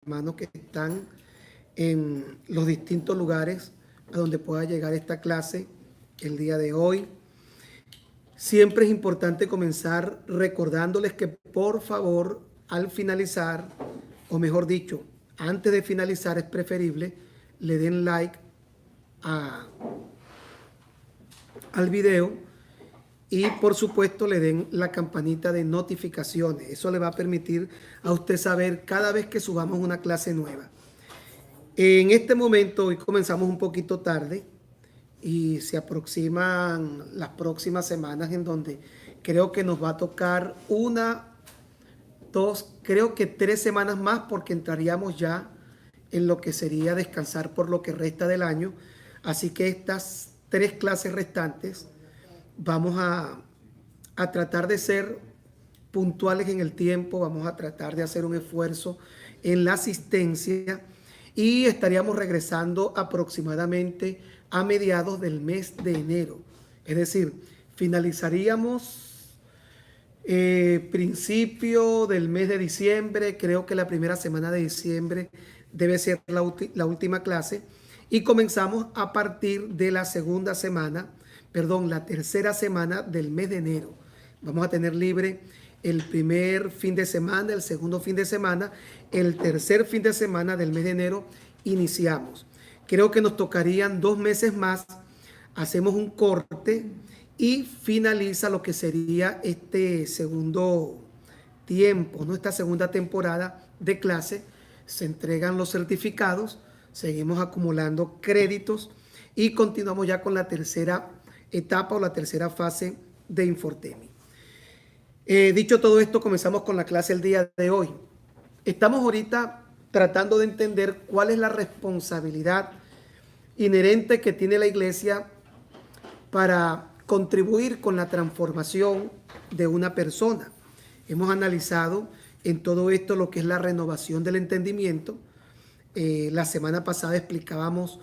hermanos que están en los distintos lugares a donde pueda llegar esta clase el día de hoy. Siempre es importante comenzar recordándoles que por favor al finalizar, o mejor dicho, antes de finalizar es preferible le den like al video y por supuesto le den la campanita de notificaciones. Eso le va a permitir a usted saber cada vez que subamos una clase nueva. En este momento hoy comenzamos un poquito tarde y se aproximan las próximas semanas en donde creo que nos va a tocar creo que 3 semanas más, porque entraríamos ya en lo que sería descansar por lo que resta del año. Así que estas 3 clases restantes vamos a tratar de ser puntuales en el tiempo, vamos a tratar de hacer un esfuerzo en la asistencia y estaríamos regresando aproximadamente a mediados del mes de enero. Es decir, finalizaríamos principio del mes de diciembre, creo que la primera semana de diciembre debe ser la última clase, y comenzamos a partir de la tercera semana del mes de enero. Vamos a tener libre el primer fin de semana, el segundo fin de semana, el tercer fin de semana del mes de enero iniciamos. Creo que nos tocarían 2 meses más, hacemos un corte y finaliza lo que sería este segundo tiempo, ¿no? Esta segunda temporada de clase. Se entregan los certificados, seguimos acumulando créditos y continuamos ya con la tercera etapa o la tercera fase de Infortemi. Dicho todo esto, comenzamos con la clase el día de hoy. Estamos ahorita tratando de entender cuál es la responsabilidad inherente que tiene la iglesia para contribuir con la transformación de una persona. Hemos analizado en todo esto lo que es la renovación del entendimiento. La semana pasada explicábamos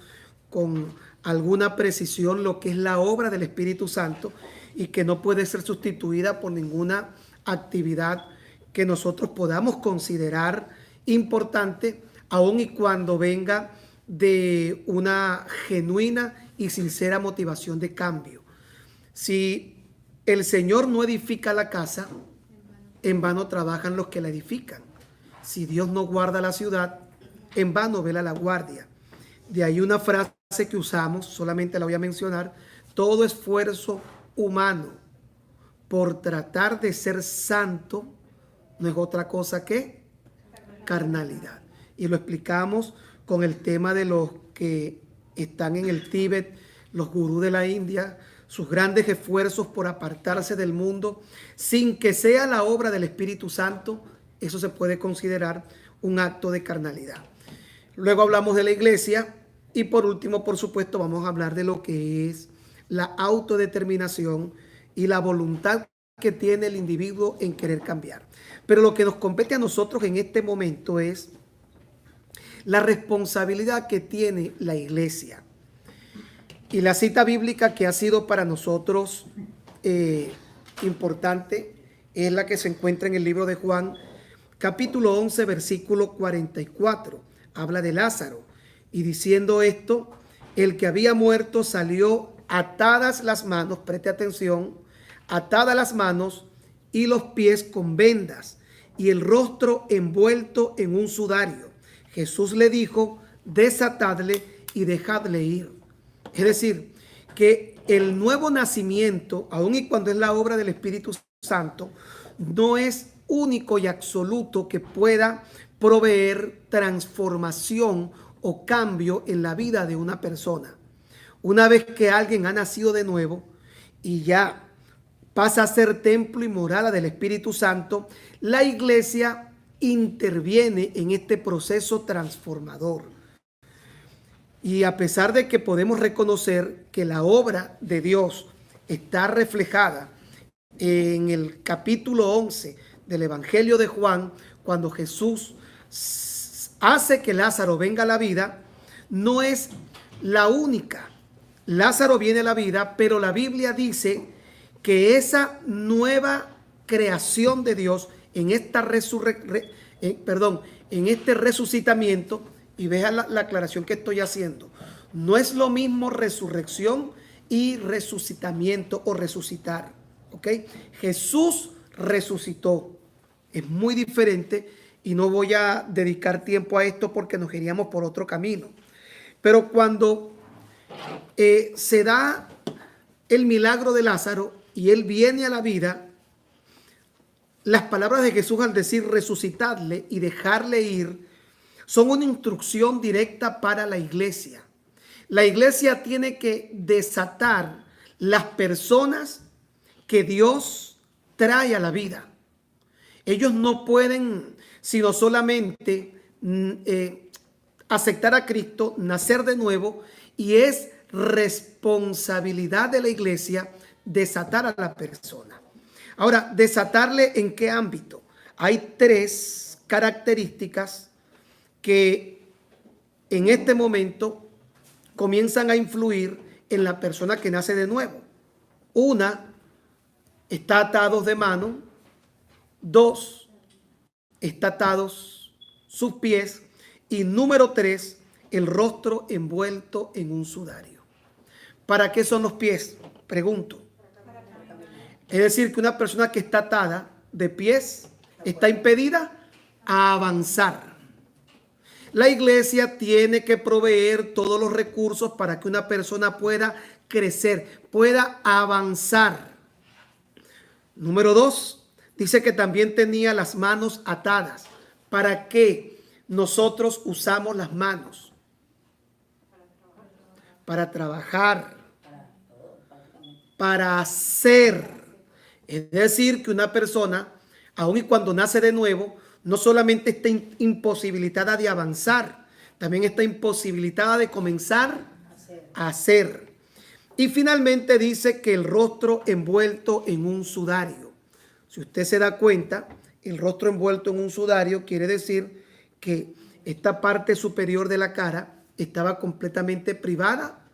con alguna precisión lo que es la obra del Espíritu Santo y que no puede ser sustituida por ninguna actividad que nosotros podamos considerar importante, aun y cuando venga de una genuina y sincera motivación de cambio. Si el Señor no edifica la casa, en vano trabajan los que la edifican. Si Dios no guarda la ciudad, en vano vela la guardia. De ahí una frase que usamos, solamente la voy a mencionar: todo esfuerzo humano por tratar de ser santo no es otra cosa que carnalidad. Y lo explicamos con el tema de los que están en el Tíbet, los gurús de la India, sus grandes esfuerzos por apartarse del mundo sin que sea la obra del Espíritu Santo. Eso se puede considerar un acto de carnalidad. Luego hablamos de la iglesia y por último, por supuesto, vamos a hablar de lo que es la autodeterminación y la voluntad que tiene el individuo en querer cambiar. Pero lo que nos compete a nosotros en este momento es la responsabilidad que tiene la iglesia. Y la cita bíblica que ha sido para nosotros importante es la que se encuentra en el libro de Juan, capítulo 11, versículo 44. Habla de Lázaro. Y diciendo esto, el que había muerto salió atadas las manos, preste atención, atadas las manos y los pies con vendas y el rostro envuelto en un sudario. Jesús le dijo: desatadle y dejadle ir. Es decir, que el nuevo nacimiento, aun y cuando es la obra del Espíritu Santo, no es único y absoluto que pueda proveer transformación o cambio en la vida de una persona. Una vez que alguien ha nacido de nuevo y ya pasa a ser templo y morada del Espíritu Santo, la iglesia interviene en este proceso transformador. Y a pesar de que podemos reconocer que la obra de Dios está reflejada en el capítulo 11 del Evangelio de Juan, cuando Jesús hace que Lázaro venga a la vida, no es la única. Lázaro viene a la vida, pero la Biblia dice que esa nueva creación de Dios en esta en este resucitamiento, y vean la aclaración que estoy haciendo, no es lo mismo resurrección y resucitamiento o resucitar, ¿ok? Jesús resucitó, es muy diferente y no voy a dedicar tiempo a esto porque nos iríamos por otro camino. Pero cuando se da el milagro de Lázaro y él viene a la vida, las palabras de Jesús al decir resucitarle y dejarle ir son una instrucción directa para la iglesia. La iglesia tiene que desatar las personas que Dios trae a la vida. Ellos no pueden sino solamente aceptar a Cristo, nacer de nuevo, y es responsabilidad de la iglesia desatar a la persona. Ahora, ¿desatarle en qué ámbito? Hay 3 características que en este momento comienzan a influir en la persona que nace de nuevo. Una, está atados de mano. 2, está atados sus pies. Y número 3, el rostro envuelto en un sudario. ¿Para qué son los pies? Pregunto. Es decir, que una persona que está atada de pies está impedida a avanzar. La iglesia tiene que proveer todos los recursos para que una persona pueda crecer, pueda avanzar. Número 2, dice que también tenía las manos atadas. ¿Para qué nosotros usamos las manos? Para trabajar, para hacer. Es decir, que una persona, aun y cuando nace de nuevo, no solamente está imposibilitada de avanzar, también está imposibilitada de comenzar a hacer. Y finalmente dice que el rostro envuelto en un sudario. Si usted se da cuenta, el rostro envuelto en un sudario quiere decir que esta parte superior de la cara estaba completamente privada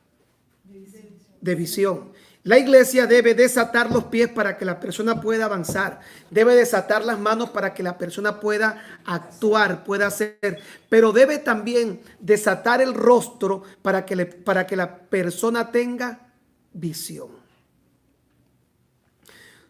de visión. La iglesia debe desatar los pies para que la persona pueda avanzar. Debe desatar las manos para que la persona pueda actuar, pueda hacer. Pero debe también desatar el rostro para que la persona tenga visión.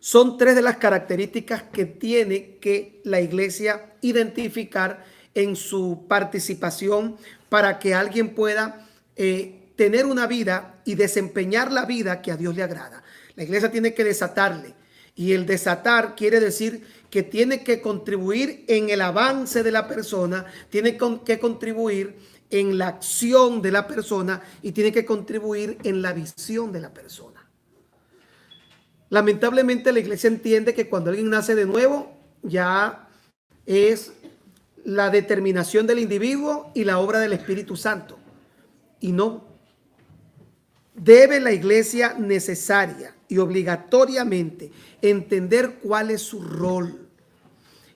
Son 3 de las características que tiene que la iglesia identificar en su participación para que alguien pueda tener una vida y desempeñar la vida que a Dios le agrada. La iglesia tiene que desatarle, y el desatar quiere decir que tiene que contribuir en el avance de la persona, tiene que contribuir en la acción de la persona y tiene que contribuir en la visión de la persona. Lamentablemente la iglesia entiende que cuando alguien nace de nuevo ya es la determinación del individuo y la obra del Espíritu Santo, y no. Debe la iglesia necesaria y obligatoriamente entender cuál es su rol.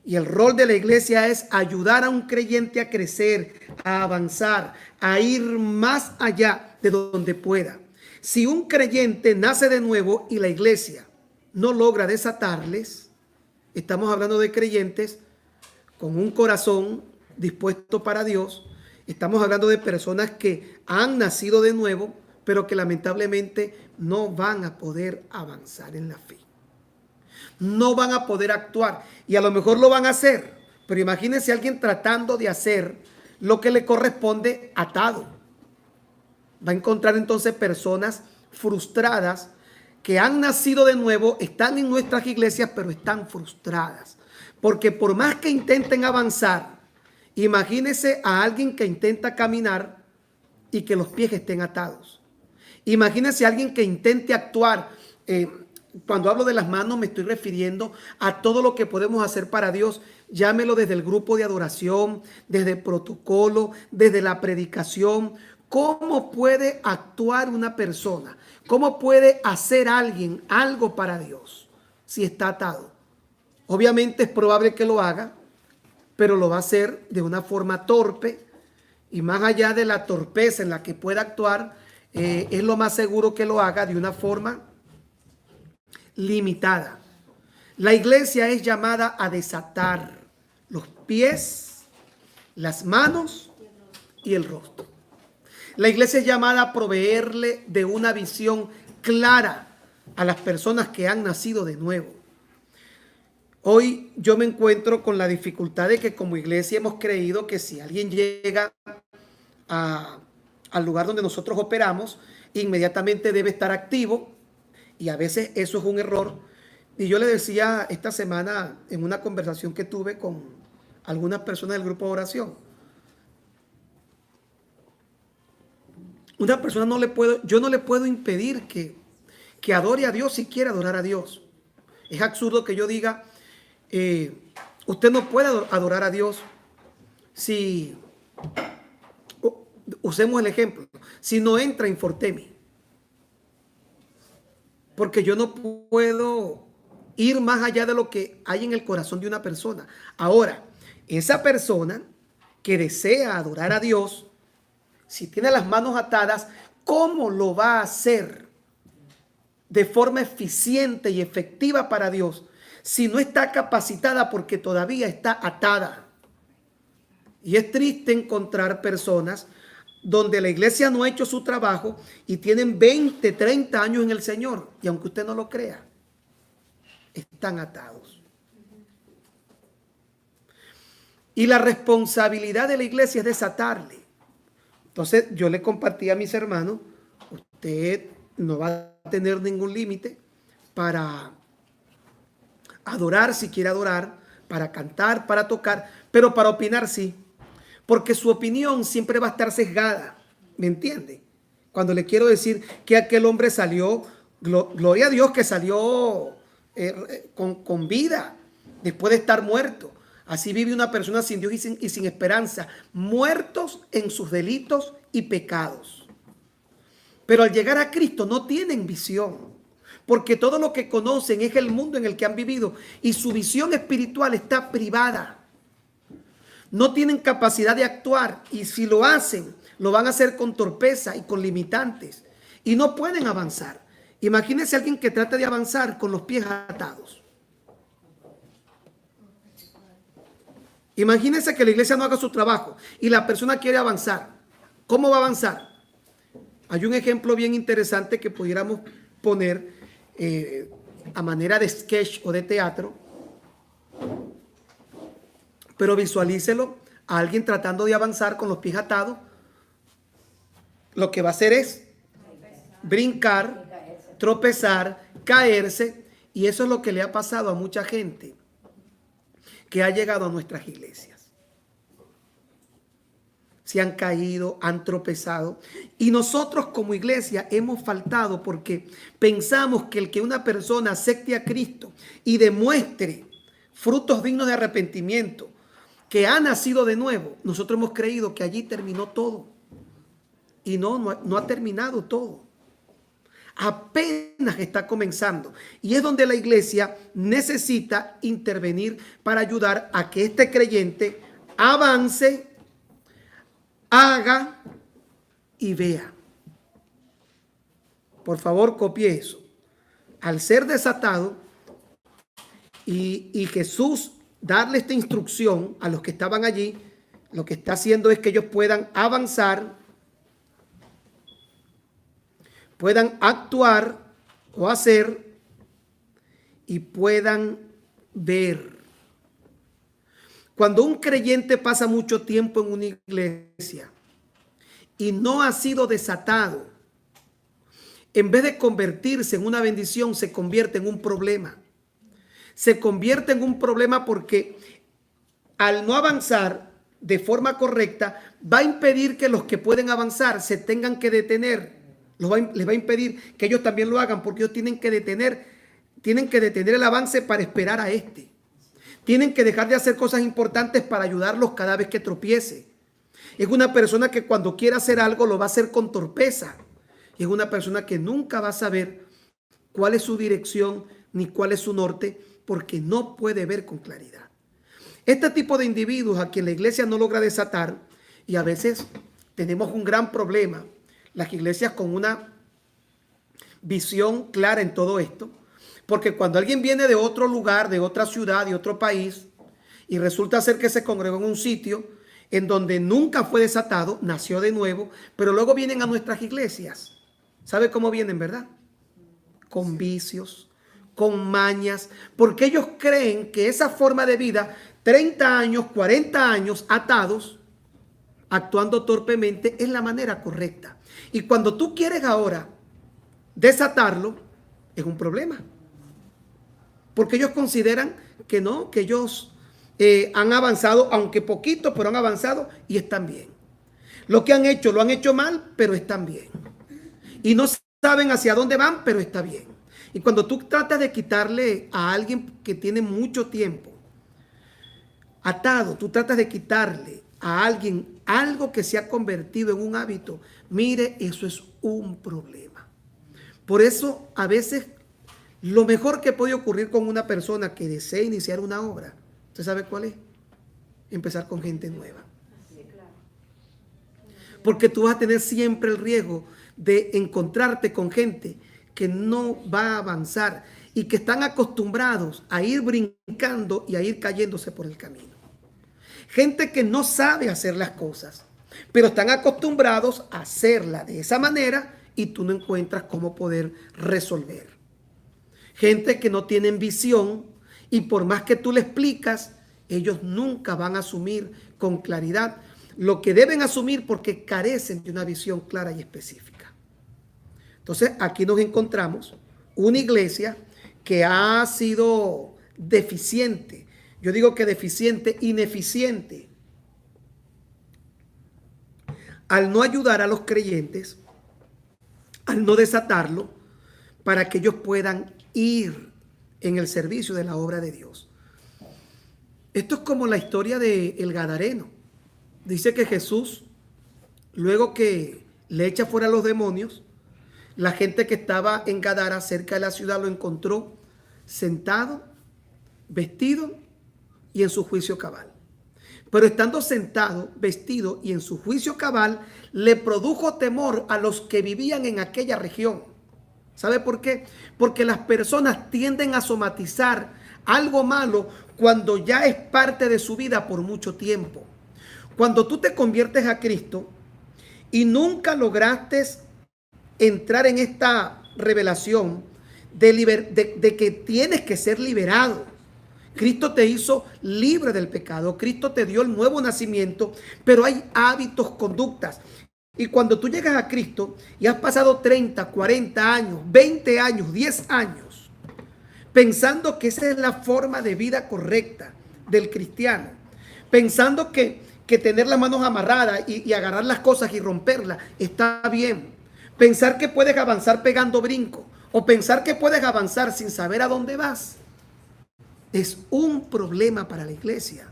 Y el rol de la iglesia es ayudar a un creyente a crecer, a avanzar, a ir más allá de donde pueda. Si un creyente nace de nuevo y la iglesia no logra desatarles, estamos hablando de creyentes con un corazón dispuesto para Dios, estamos hablando de personas que han nacido de nuevo, pero que lamentablemente no van a poder avanzar en la fe. No van a poder actuar, y a lo mejor lo van a hacer, pero imagínense a alguien tratando de hacer lo que le corresponde atado. Va a encontrar entonces personas frustradas que han nacido de nuevo, están en nuestras iglesias, pero están frustradas. Porque por más que intenten avanzar, imagínense a alguien que intenta caminar y que los pies estén atados. Imagínense a alguien que intente actuar. Cuando hablo de las manos me estoy refiriendo a todo lo que podemos hacer para Dios. Llámelo desde el grupo de adoración, desde el protocolo, desde la predicación. ¿Cómo puede actuar una persona? ¿Cómo puede hacer alguien algo para Dios si está atado? Obviamente es probable que lo haga, pero lo va a hacer de una forma torpe, y más allá de la torpeza en la que pueda actuar, es lo más seguro que lo haga de una forma limitada. La iglesia es llamada a desatar los pies las manos y el rostro. La iglesia es llamada a proveerle de una visión clara a las personas que han nacido de nuevo. Hoy yo me encuentro con la dificultad de que como iglesia hemos creído que si alguien llega al lugar donde nosotros operamos, inmediatamente debe estar activo, y a veces eso es un error. Y yo le decía esta semana en una conversación que tuve con algunas personas del grupo de oración, una persona yo no le puedo impedir que adore a Dios si quiere adorar a Dios. Es absurdo que yo diga, usted no puede adorar a Dios si, usemos el ejemplo, si no entra en Fortemi. Porque yo no puedo ir más allá de lo que hay en el corazón de una persona. Ahora, esa persona que desea adorar a Dios, si tiene las manos atadas, ¿cómo lo va a hacer de forma eficiente y efectiva para Dios si no está capacitada porque todavía está atada? Y es triste encontrar personas donde la iglesia no ha hecho su trabajo y tienen 20, 30 años en el Señor, y aunque usted no lo crea, están atados. Y la responsabilidad de la iglesia es desatarle. Entonces yo le compartí a mis hermanos, usted no va a tener ningún límite para adorar si quiere adorar, para cantar, para tocar, pero para opinar sí. Porque su opinión siempre va a estar sesgada, ¿me entiende? Cuando le quiero decir que aquel hombre salió, gloria a Dios que salió con vida, después de estar muerto. Así vive una persona sin Dios y sin esperanza, muertos en sus delitos y pecados. Pero al llegar a Cristo no tienen visión, porque todo lo que conocen es el mundo en el que han vivido y su visión espiritual está privada. No tienen capacidad de actuar, y si lo hacen, lo van a hacer con torpeza y con limitantes, y no pueden avanzar. Imagínense a alguien que trate de avanzar con los pies atados. Imagínense que la iglesia no haga su trabajo y la persona quiere avanzar. ¿Cómo va a avanzar? Hay un ejemplo bien interesante que pudiéramos poner a manera de sketch o de teatro. Pero visualícelo a alguien tratando de avanzar con los pies atados. Lo que va a hacer es brincar, tropezar, caerse. Y eso es lo que le ha pasado a mucha gente que ha llegado a nuestras iglesias. Se han caído, han tropezado. Y nosotros como iglesia hemos faltado porque pensamos que el que una persona acepte a Cristo y demuestre frutos dignos de arrepentimiento, que ha nacido de nuevo, nosotros hemos creído que allí terminó todo. Y no ha terminado todo. Apenas está comenzando. Y es donde la iglesia necesita intervenir para ayudar a que este creyente avance, haga y vea. Por favor, copie eso. Al ser desatado y Jesús darle esta instrucción a los que estaban allí, lo que está haciendo es que ellos puedan avanzar, puedan actuar o hacer y puedan ver. Cuando un creyente pasa mucho tiempo en una iglesia y no ha sido desatado, en vez de convertirse en una bendición, se convierte en un problema. Se convierte en un problema porque al no avanzar de forma correcta, va a impedir que los que pueden avanzar se tengan que detener. Les va a impedir que ellos también lo hagan, porque ellos tienen que detener el avance para esperar a este. Tienen que dejar de hacer cosas importantes para ayudarlos cada vez que tropiece. Es una persona que cuando quiera hacer algo lo va a hacer con torpeza. Es una persona que nunca va a saber cuál es su dirección ni cuál es su norte, porque no puede ver con claridad. Este tipo de individuos a quien la iglesia no logra desatar, y a veces tenemos un gran problema, las iglesias con una visión clara en todo esto, porque cuando alguien viene de otro lugar, de otra ciudad, de otro país, y resulta ser que se congregó en un sitio, en donde nunca fue desatado, nació de nuevo, pero luego vienen a nuestras iglesias. ¿Sabe cómo vienen, verdad? Con vicios, con mañas, porque ellos creen que esa forma de vida, 30 años, 40 años atados, actuando torpemente, es la manera correcta. Y cuando tú quieres ahora desatarlo, es un problema. Porque ellos consideran que no, que ellos han avanzado, aunque poquito, pero han avanzado y están bien. Lo que han hecho, lo han hecho mal, pero están bien. Y no saben hacia dónde van, pero está bien. Y cuando tú tratas de quitarle a alguien que tiene mucho tiempo atado, tú tratas de quitarle a alguien algo que se ha convertido en un hábito, mire, eso es un problema. Por eso, a veces, lo mejor que puede ocurrir con una persona que desea iniciar una obra, ¿usted sabe cuál es? Empezar con gente nueva. Porque tú vas a tener siempre el riesgo de encontrarte con gente que no va a avanzar y que están acostumbrados a ir brincando y a ir cayéndose por el camino. Gente que no sabe hacer las cosas, pero están acostumbrados a hacerla de esa manera y tú no encuentras cómo poder resolver. Gente que no tienen visión y por más que tú le explicas, ellos nunca van a asumir con claridad lo que deben asumir porque carecen de una visión clara y específica. Entonces, aquí nos encontramos una iglesia que ha sido deficiente. Yo digo que deficiente, ineficiente, al no ayudar a los creyentes, al no desatarlo, para que ellos puedan ir en el servicio de la obra de Dios. Esto es como la historia del Gadareno. Dice que Jesús, luego que le echa fuera a los demonios, la gente que estaba en Gadara, cerca de la ciudad, lo encontró sentado, vestido y en su juicio cabal. Pero estando sentado, vestido y en su juicio cabal, le produjo temor a los que vivían en aquella región. ¿Sabe por qué? Porque las personas tienden a somatizar algo malo cuando ya es parte de su vida por mucho tiempo. Cuando tú te conviertes a Cristo y nunca lograste entrar en esta revelación de que tienes que ser liberado. Cristo te hizo libre del pecado. Cristo te dio el nuevo nacimiento, pero hay hábitos, conductas. Y cuando tú llegas a Cristo y has pasado 30, 40 años, 20 años, 10 años, pensando que esa es la forma de vida correcta del cristiano, pensando que tener las manos amarradas y agarrar las cosas y romperlas está bien, pensar que puedes avanzar pegando brinco o pensar que puedes avanzar sin saber a dónde vas, es un problema para la iglesia.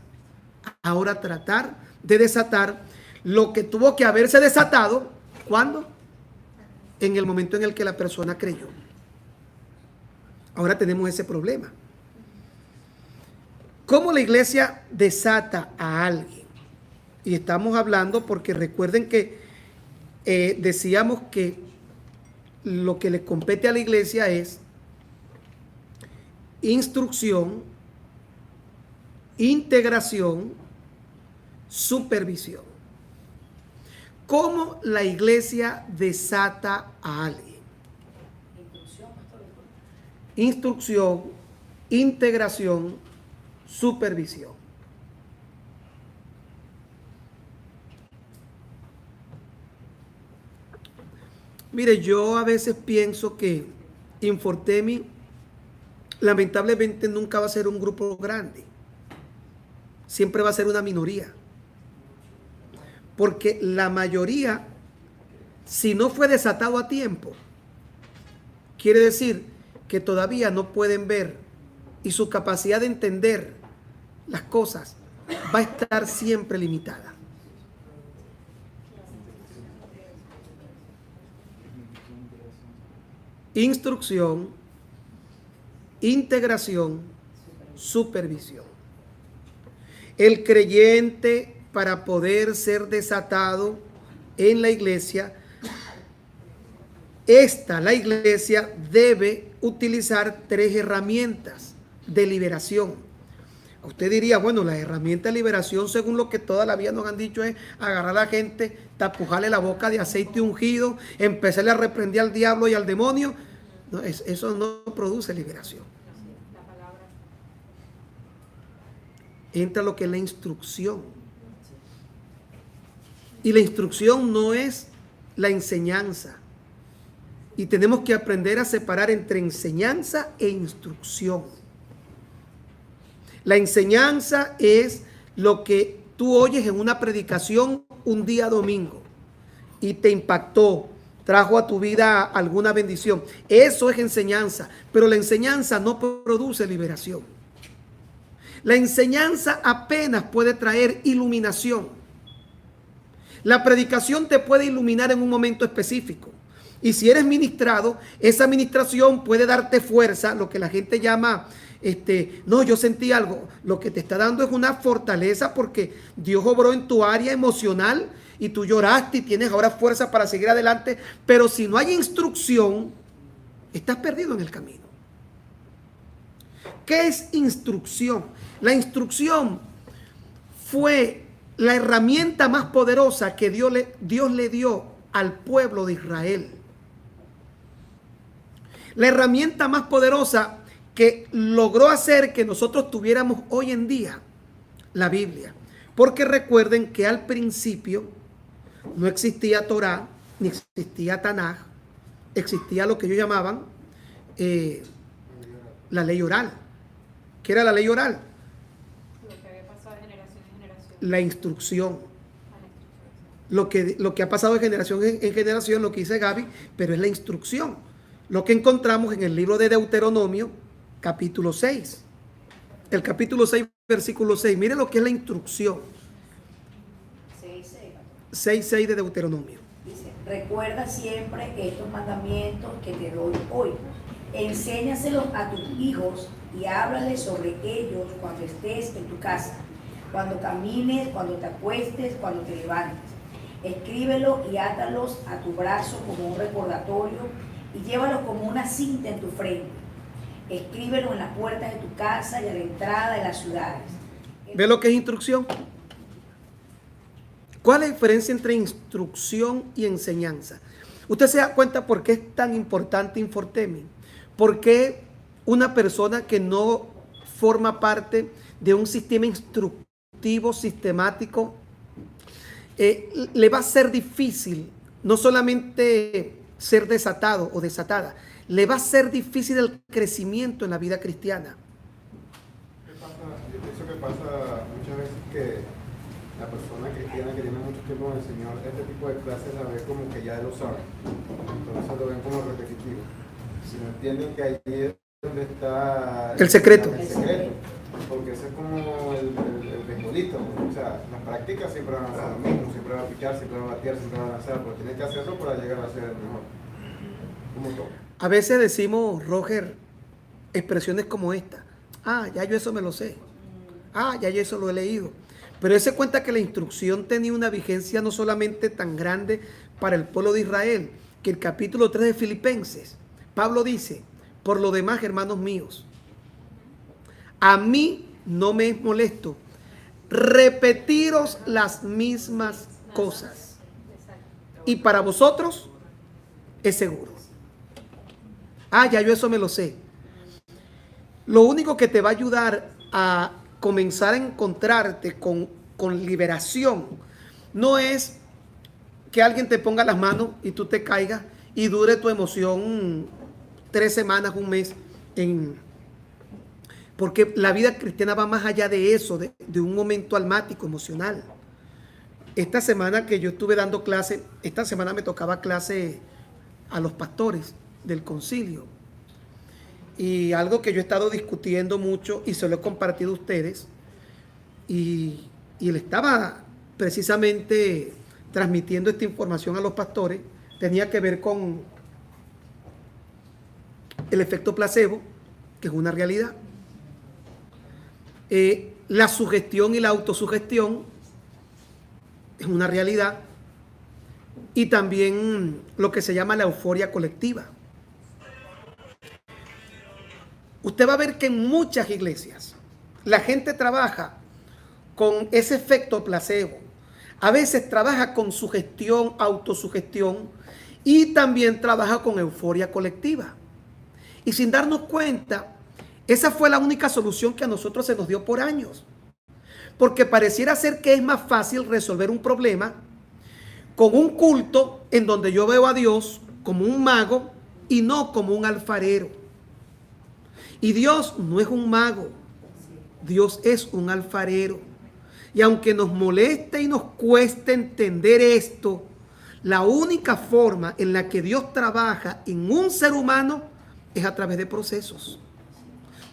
Ahora tratar de desatar lo que tuvo que haberse desatado, ¿cuándo? En el momento en el que la persona creyó. Ahora tenemos ese problema. ¿Cómo la iglesia desata a alguien? Y estamos hablando porque recuerden que decíamos que lo que le compete a la iglesia es instrucción, integración, supervisión. ¿Cómo la iglesia desata a alguien? Instrucción, integración, supervisión. Mire, yo a veces pienso que Infortemi lamentablemente nunca va a ser un grupo grande. Siempre va a ser una minoría. Porque la mayoría, si no fue desatado a tiempo, quiere decir que todavía no pueden ver y su capacidad de entender las cosas va a estar siempre limitada. Instrucción, integración, supervisión. El creyente, para poder ser desatado en la iglesia, la iglesia debe utilizar 3 herramientas de liberación. Usted diría, bueno, la herramienta de liberación, según lo que toda la vida nos han dicho, es agarrar a la gente, tapujarle la boca de aceite ungido, empezarle a reprender al diablo y al demonio. No, eso no produce liberación. Entra lo que es la instrucción. Y la instrucción no es la enseñanza. Y tenemos que aprender a separar entre enseñanza e instrucción. La enseñanza es lo que tú oyes en una predicación un día domingo y te impactó, trajo a tu vida alguna bendición. Eso es enseñanza, pero la enseñanza no produce liberación. La enseñanza apenas puede traer iluminación. La predicación te puede iluminar en un momento específico. Y si eres ministrado, esa ministración puede darte fuerza, lo que la gente llama, no, yo sentí algo. Lo que te está dando es una fortaleza porque Dios obró en tu área emocional y tú lloraste y tienes ahora fuerza para seguir adelante. Pero si no hay instrucción, estás perdido en el camino. ¿Qué es instrucción? La instrucción fue la herramienta más poderosa que Dios le dio al pueblo de Israel. La herramienta más poderosa que logró hacer que nosotros tuviéramos hoy en día la Biblia. Porque recuerden que al principio no existía Torá, ni existía Tanaj, existía lo que ellos llamaban la ley oral. ¿Qué era la ley oral? Lo que había pasado de generación en generación. La instrucción. Lo que ha pasado de generación en generación, lo que dice Gaby, pero es la instrucción. Lo que encontramos en el libro de Deuteronomio, capítulo 6. El capítulo 6, versículo 6. Mire lo que es la instrucción. 6:6 de Deuteronomio. Dice, recuerda siempre estos mandamientos que te doy hoy. Enséñaselos a tus hijos y háblales sobre ellos cuando estés en tu casa, cuando camines, cuando te acuestes, cuando te levantes. Escríbelo y átalos a tu brazo como un recordatorio y llévalo como una cinta en tu frente. Escríbelo en las puertas de tu casa y a la entrada de las ciudades. ¿Ve lo que es instrucción? ¿Cuál es la diferencia entre instrucción y enseñanza? Usted se da cuenta por qué es tan importante Infortemi. ¿Por qué una persona que no forma parte de un sistema instructivo sistemático le va a ser difícil no solamente ser desatado o desatada, le va a ser difícil el crecimiento en la vida cristiana? Yo pienso que pasa muchas veces que la persona cristiana que tiene mucho tiempo con el Señor, este tipo de clases la ve como que ya lo sabe, entonces lo ven como repetitivo. Si no entienden que ahí es donde está el secreto. Porque ese es como el beisbolista, o sea, las prácticas siempre van a ser lo mismo, siempre van a pichar, siempre van a batear, siempre van a lanzar, pero tienes que hacerlo para llegar a ser el mejor, como todo. A veces decimos, Roger, expresiones como esta: ya yo eso me lo sé, ya yo eso lo he leído. Pero él se cuenta que la instrucción tenía una vigencia no solamente tan grande para el pueblo de Israel, que el capítulo 3 de Filipenses, Pablo dice: por lo demás, hermanos míos, a mí no me es molesto repetiros las mismas cosas, y para vosotros es seguro. Ya yo eso me lo sé. Lo único que te va a ayudar a comenzar a encontrarte con liberación no es que alguien te ponga las manos y tú te caigas y dure tu emoción 3 semanas, un mes, porque la vida cristiana va más allá de eso, de un momento almático, emocional. Esta semana que yo estuve dando clase, esta semana me tocaba clase a los pastores del concilio. Y algo que yo he estado discutiendo mucho y se lo he compartido a ustedes, y él estaba precisamente transmitiendo esta información a los pastores, tenía que ver con el efecto placebo, que es una realidad. La sugestión y la autosugestión es una realidad. Y también lo que se llama la euforia colectiva. Usted va a ver que en muchas iglesias la gente trabaja con ese efecto placebo. A veces trabaja con sugestión, autosugestión, y también trabaja con euforia colectiva. Y sin darnos cuenta, esa fue la única solución que a nosotros se nos dio por años. Porque pareciera ser que es más fácil resolver un problema con un culto en donde yo veo a Dios como un mago y no como un alfarero. Y Dios no es un mago, Dios es un alfarero. Y aunque nos moleste y nos cueste entender esto, la única forma en la que Dios trabaja en un ser humano es a través de procesos.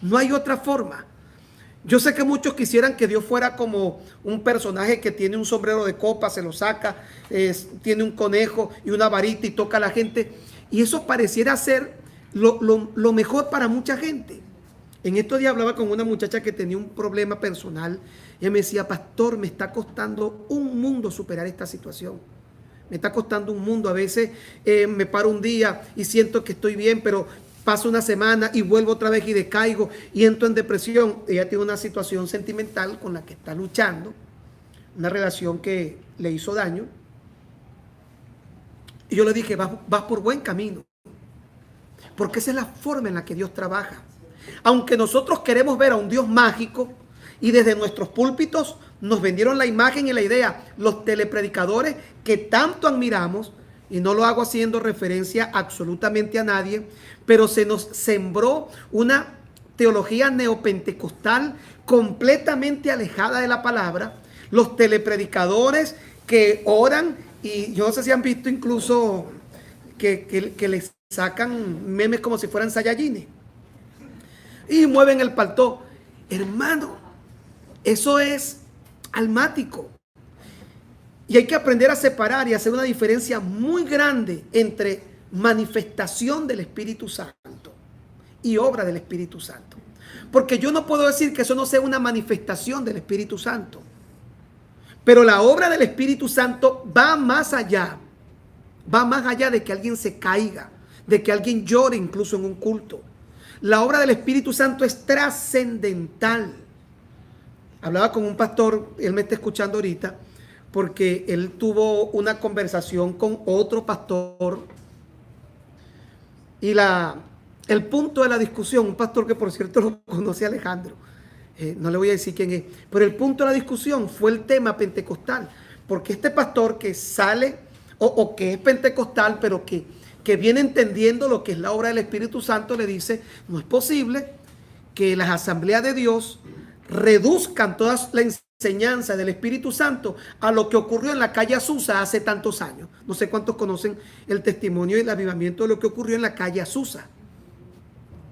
No hay otra forma. Yo sé que muchos quisieran que Dios fuera como un personaje que tiene un sombrero de copa, se lo saca, tiene un conejo y una varita y toca a la gente. Y eso pareciera ser lo mejor para mucha gente. En estos días hablaba con una muchacha que tenía un problema personal. Ella me decía, pastor, me está costando un mundo superar esta situación. Me está costando un mundo. A veces me paro un día y siento que estoy bien, pero paso una semana y vuelvo otra vez y decaigo y entro en depresión. Ella tiene una situación sentimental con la que está luchando, una relación que le hizo daño. Y yo le dije, vas por buen camino, porque esa es la forma en la que Dios trabaja. Aunque nosotros queremos ver a un Dios mágico y desde nuestros púlpitos nos vendieron la imagen y la idea, los telepredicadores que tanto admiramos, y no lo hago haciendo referencia absolutamente a nadie, pero se nos sembró una teología neopentecostal completamente alejada de la palabra. Los telepredicadores que oran, y yo no sé si han visto incluso que les sacan memes como si fueran sayayines y mueven el paltó. Hermano, eso es almático. Y hay que aprender a separar y hacer una diferencia muy grande entre manifestación del Espíritu Santo y obra del Espíritu Santo. Porque yo no puedo decir que eso no sea una manifestación del Espíritu Santo. Pero la obra del Espíritu Santo va más allá. Va más allá de que alguien se caiga, de que alguien llore incluso en un culto. La obra del Espíritu Santo es trascendental. Hablaba con un pastor, él me está escuchando ahorita, porque él tuvo una conversación con otro pastor y el punto de la discusión, un pastor que por cierto lo conoce Alejandro, no le voy a decir quién es, pero el punto de la discusión fue el tema pentecostal, porque este pastor que sale o que es pentecostal, pero que viene entendiendo lo que es la obra del Espíritu Santo, le dice, no es posible que las asambleas de Dios reduzcan toda la enseñanza del Espíritu Santo a lo que ocurrió en la calle Azusa hace tantos años. No sé cuántos conocen el testimonio y el avivamiento de lo que ocurrió en la calle Azusa.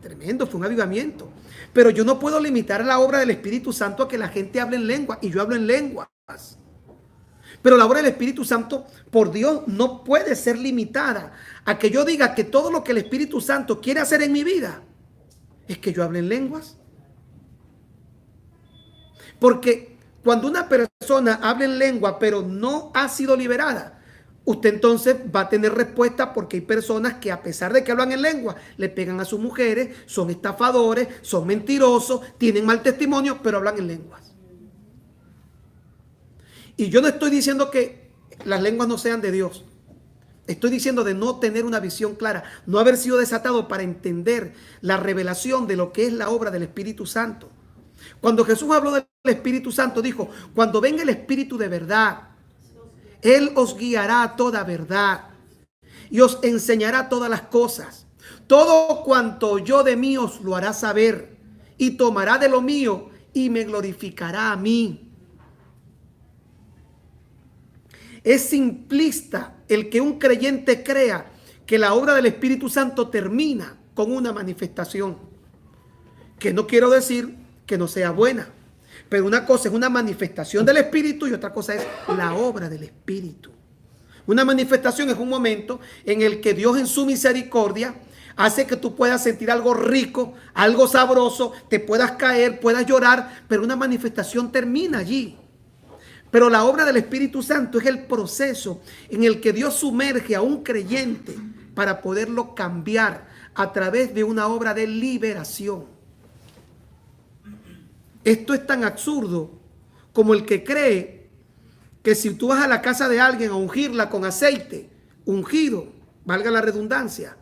Tremendo, fue un avivamiento. Pero yo no puedo limitar la obra del Espíritu Santo a que la gente hable en lengua, y yo hablo en lenguas. Pero la obra del Espíritu Santo, por Dios, no puede ser limitada a que yo diga que todo lo que el Espíritu Santo quiere hacer en mi vida es que yo hable en lenguas. Porque cuando una persona habla en lengua pero no ha sido liberada, usted entonces va a tener respuesta, porque hay personas que a pesar de que hablan en lengua, le pegan a sus mujeres, son estafadores, son mentirosos, tienen mal testimonio, pero hablan en lenguas. Y yo no estoy diciendo que las lenguas no sean de Dios. Estoy diciendo de no tener una visión clara, no haber sido desatado para entender la revelación de lo que es la obra del Espíritu Santo. Cuando Jesús habló del Espíritu Santo, dijo, cuando venga el Espíritu de verdad, Él os guiará a toda verdad y os enseñará todas las cosas. Todo cuanto yo de mí os lo hará saber, y tomará de lo mío y me glorificará a mí. Es simplista el que un creyente crea que la obra del Espíritu Santo termina con una manifestación. Que no quiero decir que no sea buena, pero una cosa es una manifestación del Espíritu y otra cosa es la obra del Espíritu. Una manifestación es un momento en el que Dios en su misericordia hace que tú puedas sentir algo rico, algo sabroso, te puedas caer, puedas llorar, pero una manifestación termina allí. Pero la obra del Espíritu Santo es el proceso en el que Dios sumerge a un creyente para poderlo cambiar a través de una obra de liberación. Esto es tan absurdo como el que cree que si tú vas a la casa de alguien a ungirla con aceite, ungido, valga la redundancia,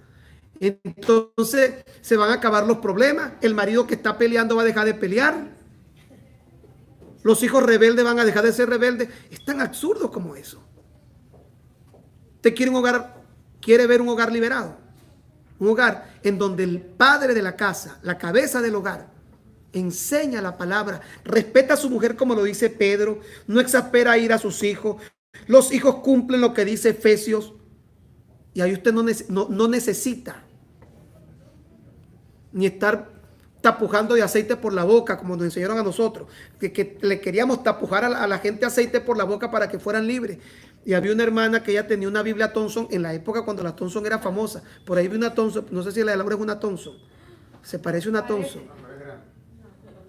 entonces se van a acabar los problemas. El marido que está peleando va a dejar de pelear. Los hijos rebeldes van a dejar de ser rebeldes. Es tan absurdo como eso. ¿Usted quiere un hogar, quiere ver un hogar liberado? Un hogar en donde el padre de la casa, la cabeza del hogar, enseña la palabra, respeta a su mujer como lo dice Pedro, no exaspera a ir a sus hijos, los hijos cumplen lo que dice Efesios, y ahí usted no necesita ni estar tapujando de aceite por la boca como nos enseñaron a nosotros, que le queríamos tapujar a la gente aceite por la boca para que fueran libres. Y había una hermana que ella tenía una Biblia Thompson en la época cuando la Thompson era famosa. Por ahí vi una Thompson, no sé si la de Laura es una Thompson, se parece a una Thompson.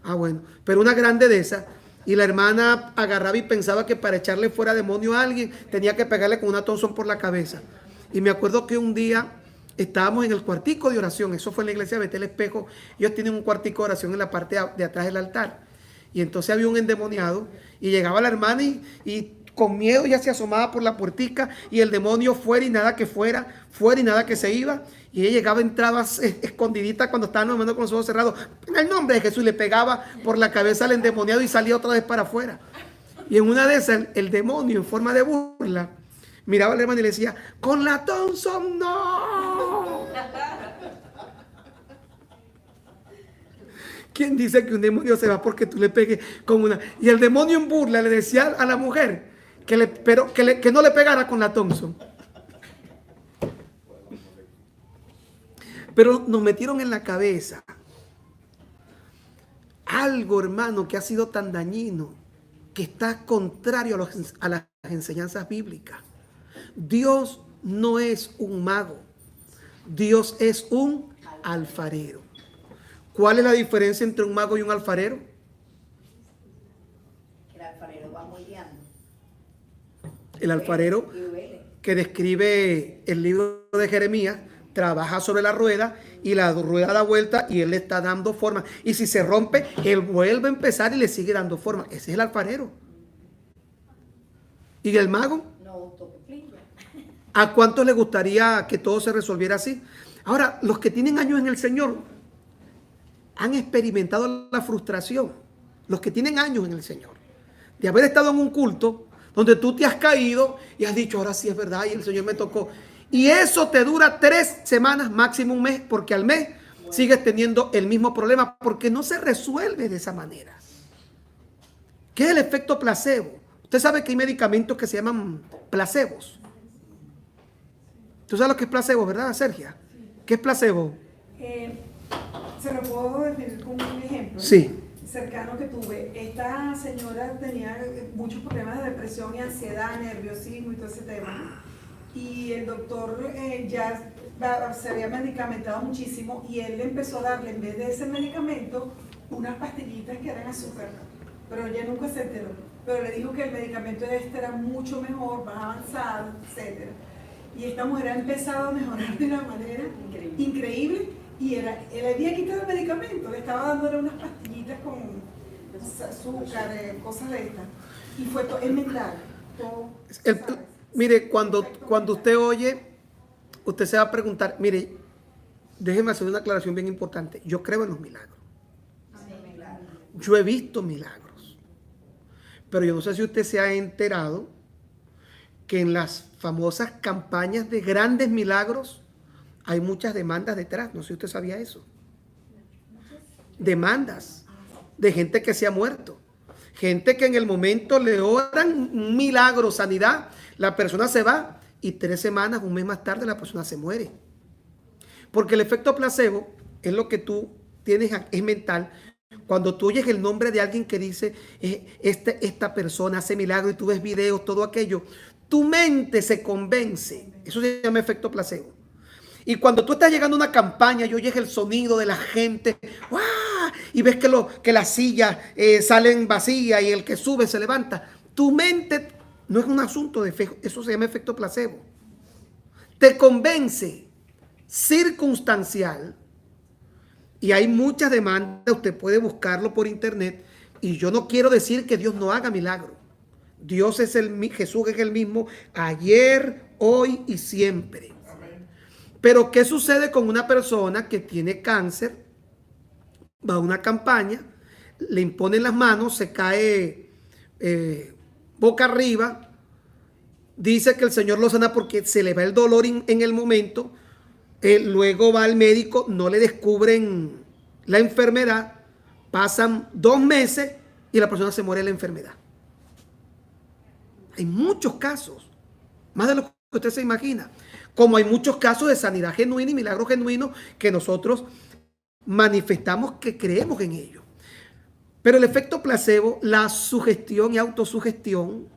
Ah, bueno, pero una grande de esas. Y la hermana agarraba y pensaba que para echarle fuera demonio a alguien tenía que pegarle con una Thompson por la cabeza. Y me acuerdo que un día estábamos en el cuartico de oración, eso fue en la iglesia de Betel Espejo. Ellos tienen un cuartico de oración en la parte de atrás del altar. Y entonces había un endemoniado y llegaba la hermana y con miedo ya se asomaba por la puertica y el demonio fuera y nada que fuera y nada que se iba. Y ella llegaba, entraba escondidita cuando estaban hermanos con los ojos cerrados. En el nombre de Jesús le pegaba por la cabeza al endemoniado y salía otra vez para afuera. Y en una de esas el demonio en forma de burla miraba al hermano y le decía, con la Thompson no. ¿Quién dice que un demonio se va porque tú le pegues con una? Y el demonio en burla le decía a la mujer que no le pegara con la Thompson. Pero nos metieron en la cabeza algo, hermano, que ha sido tan dañino, que está contrario a las enseñanzas bíblicas. Dios no es un mago. Dios es un alfarero. ¿Cuál es la diferencia entre un mago y un alfarero? El alfarero va moldeando. El alfarero que describe el libro de Jeremías trabaja sobre la rueda y la rueda da vuelta y él le está dando forma. Y si se rompe, él vuelve a empezar y le sigue dando forma. Ese es el alfarero. ¿Y el mago? No, ¿A cuántos les gustaría que todo se resolviera así? Ahora, los que tienen años en el Señor han experimentado la frustración. Los que tienen años en el Señor, de haber estado en un culto donde tú te has caído y has dicho, ahora sí es verdad y el Señor me tocó. Y eso te dura 3 semanas, máximo un mes, porque al mes sigues teniendo el mismo problema, porque no se resuelve de esa manera. ¿Qué es el efecto placebo? Usted sabe que hay medicamentos que se llaman placebos. ¿Tú sabes lo que es placebo, verdad, Sergia? ¿Qué es placebo? Se lo puedo definir con un ejemplo. Sí. Cercano que tuve. Esta señora tenía muchos problemas de depresión y ansiedad, nerviosismo y todo ese tema. Y el doctor ya se había medicamentado muchísimo y él empezó a darle, en vez de ese medicamento, unas pastillitas que eran azúcar. Pero ella nunca se enteró. Pero le dijo que el medicamento de este era mucho mejor, más avanzado, etc. Y esta mujer ha empezado a mejorar de una manera increíble. Y él había quitado el medicamento, le estaba dándole unas pastillitas con azúcar, cosas de estas. Y fue todo, es mental. Mire, cuando usted oye, usted se va a preguntar, mire, déjeme hacer una aclaración bien importante. Yo creo en los milagros. Yo he visto milagros. Pero yo no sé si usted se ha enterado que en las famosas campañas de grandes milagros hay muchas demandas detrás. No sé si usted sabía eso. Demandas de gente que se ha muerto. Gente que en el momento le oran un milagro, sanidad, la persona se va y 3 semanas, un mes más tarde la persona se muere. Porque el efecto placebo es lo que tú tienes, es mental. Cuando tú oyes el nombre de alguien que dice, esta persona hace milagro y tú ves videos, todo aquello, tu mente se convence. Eso se llama efecto placebo. Y cuando tú estás llegando a una campaña y oyes el sonido de la gente, ¡guau!, y ves que las sillas salen vacías y el que sube se levanta, tu mente no es un asunto de fe, eso se llama efecto placebo. Te convence, circunstancial, y hay muchas demandas, usted puede buscarlo por internet, Y yo no quiero decir que Dios no haga milagros. Jesús es el mismo ayer, hoy y siempre. Pero ¿qué sucede con una persona que tiene cáncer? Va a una campaña, le imponen las manos, se cae boca arriba, dice que el Señor lo sana porque se le va el dolor en el momento, luego va al médico, no le descubren la enfermedad, pasan 2 meses y la persona se muere de la enfermedad. Hay muchos casos, más de lo que usted se imagina, como hay muchos casos de sanidad genuina y milagros genuinos que nosotros manifestamos que creemos en ello. Pero el efecto placebo, la sugestión y autosugestión,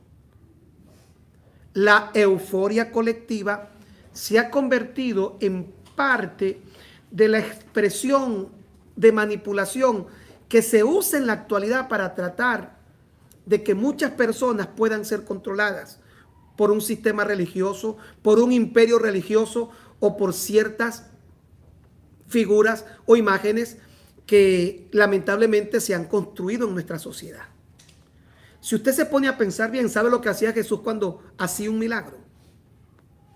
la euforia colectiva, se ha convertido en parte de la expresión de manipulación que se usa en la actualidad para tratar de que muchas personas puedan ser controladas por un sistema religioso, por un imperio religioso o por ciertas figuras o imágenes que lamentablemente se han construido en nuestra sociedad. Si usted se pone a pensar bien, ¿sabe lo que hacía Jesús cuando hacía un milagro?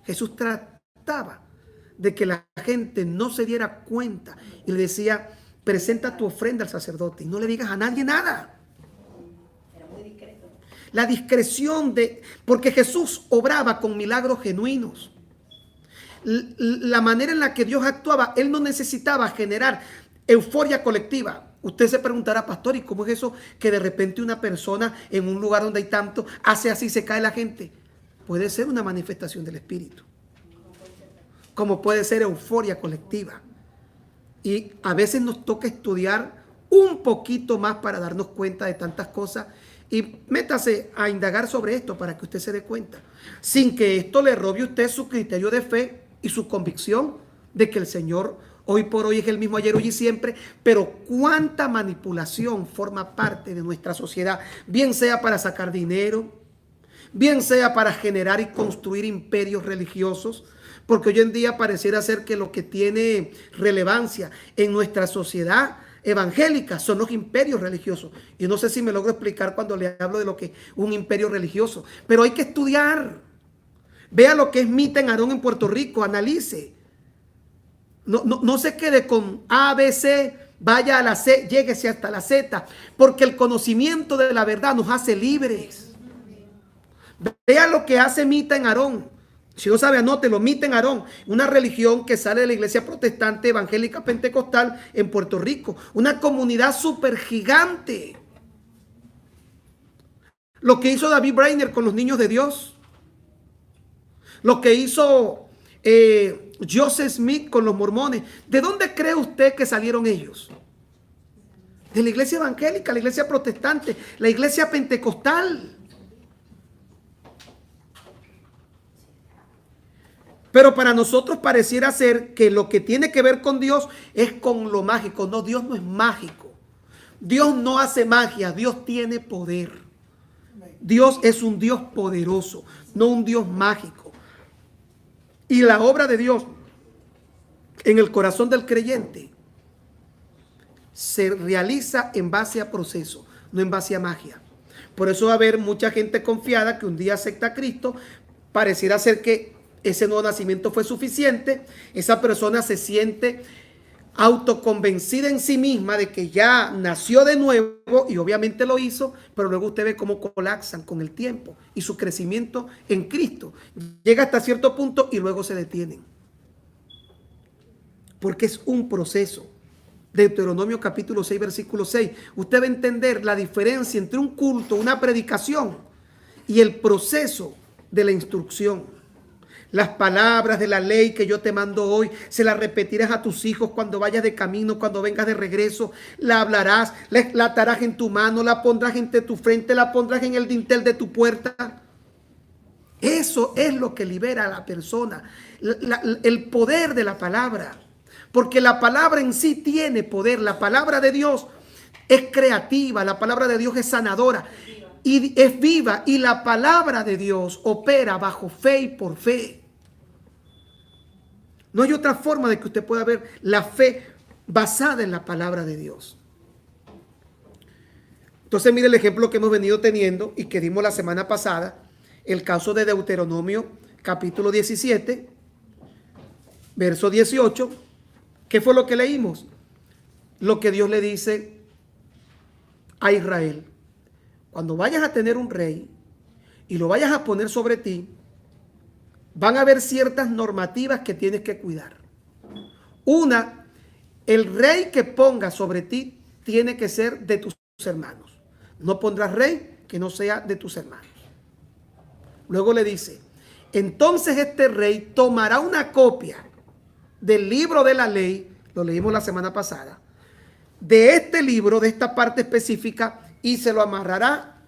Jesús trataba de que la gente no se diera cuenta y le decía, presenta tu ofrenda al sacerdote y no le digas a nadie nada. Era muy discreto. La discreción porque Jesús obraba con milagros genuinos. La manera en la que Dios actuaba, Él no necesitaba generar euforia colectiva. Usted se preguntará, pastor, ¿y cómo es eso que de repente una persona en un lugar donde hay tanto hace así y se cae la gente? Puede ser una manifestación del Espíritu, como puede ser euforia colectiva. Y a veces nos toca estudiar un poquito más para darnos cuenta de tantas cosas. Y métase a indagar sobre esto para que usted se dé cuenta, sin que esto le robe a usted su criterio de fe y su convicción de que el Señor hoy por hoy es el mismo ayer, hoy y siempre. Pero cuánta manipulación forma parte de nuestra sociedad, bien sea para sacar dinero, bien sea para generar y construir imperios religiosos, porque hoy en día pareciera ser que lo que tiene relevancia en nuestra sociedad evangélica son los imperios religiosos. Y no sé si me logro explicar cuando le hablo de lo que es un imperio religioso, pero hay que estudiar. Vea lo que es Mita en Aarón en Puerto Rico, analice. No se quede con A, B, C, vaya a la C, lléguese hasta la Z, porque el conocimiento de la verdad nos hace libres. Vea lo que hace Mita en Aarón. Si no sabe, anótelo. Mita en Aarón, una religión que sale de la iglesia protestante evangélica pentecostal en Puerto Rico, una comunidad súper gigante. Lo que hizo David Brainerd con los niños de Dios, lo que hizo Joseph Smith con los mormones. ¿De dónde cree usted que salieron ellos? De la iglesia evangélica, la iglesia protestante, la iglesia pentecostal. Pero para nosotros pareciera ser que lo que tiene que ver con Dios es con lo mágico. No, Dios no es mágico. Dios no hace magia, Dios tiene poder. Dios es un Dios poderoso, no un Dios mágico. Y la obra de Dios en el corazón del creyente se realiza en base a proceso, no en base a magia. Por eso va a haber mucha gente confiada que un día acepta a Cristo. Pareciera ser que ese nuevo nacimiento fue suficiente. Esa persona se siente autoconvencida en sí misma de que ya nació de nuevo, y obviamente lo hizo, pero luego usted ve cómo colapsan con el tiempo y su crecimiento en Cristo llega hasta cierto punto y luego se detienen, porque es un proceso. Deuteronomio capítulo 6 versículo 6, usted va a entender la diferencia entre un culto, una predicación y el proceso de la instrucción. Las palabras de la ley que yo te mando hoy, se las repetirás a tus hijos cuando vayas de camino, cuando vengas de regreso. La hablarás, la atarás en tu mano, la pondrás entre tu frente, la pondrás en el dintel de tu puerta. Eso es lo que libera a la persona, el poder de la palabra. Porque la palabra en sí tiene poder. La palabra de Dios es creativa, la palabra de Dios es sanadora y es viva. Y la palabra de Dios opera bajo fe y por fe. No hay otra forma de que usted pueda ver la fe basada en la palabra de Dios. Entonces mire el ejemplo que hemos venido teniendo y que dimos la semana pasada, el caso de Deuteronomio capítulo 17, verso 18. ¿Qué fue lo que leímos? Lo que Dios le dice a Israel: cuando vayas a tener un rey y lo vayas a poner sobre ti, van a haber ciertas normativas que tienes que cuidar. Una, el rey que ponga sobre ti tiene que ser de tus hermanos. No pondrás rey que no sea de tus hermanos. Luego le dice: entonces este rey tomará una copia del libro de la ley, lo leímos la semana pasada, de este libro, de esta parte específica, y se lo amarrará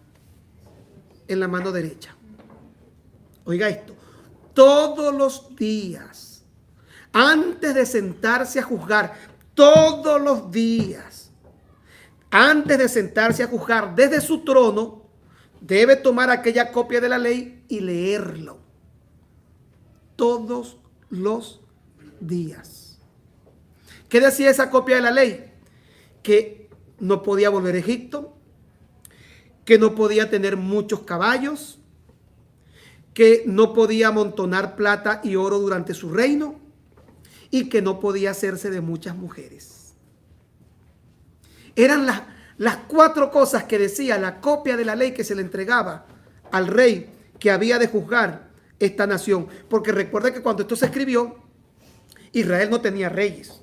en la mano derecha. Oiga esto: todos los días, antes de sentarse a juzgar, todos los días, antes de sentarse a juzgar desde su trono, debe tomar aquella copia de la ley y leerlo. Todos los días. ¿Qué decía esa copia de la ley? Que no podía volver a Egipto, que no podía tener muchos caballos, que no podía amontonar plata y oro durante su reino y que no podía hacerse de muchas mujeres. Eran las 4 cosas que decía la copia de la ley que se le entregaba al rey que había de juzgar esta nación. Porque recuerda que cuando esto se escribió, Israel no tenía reyes.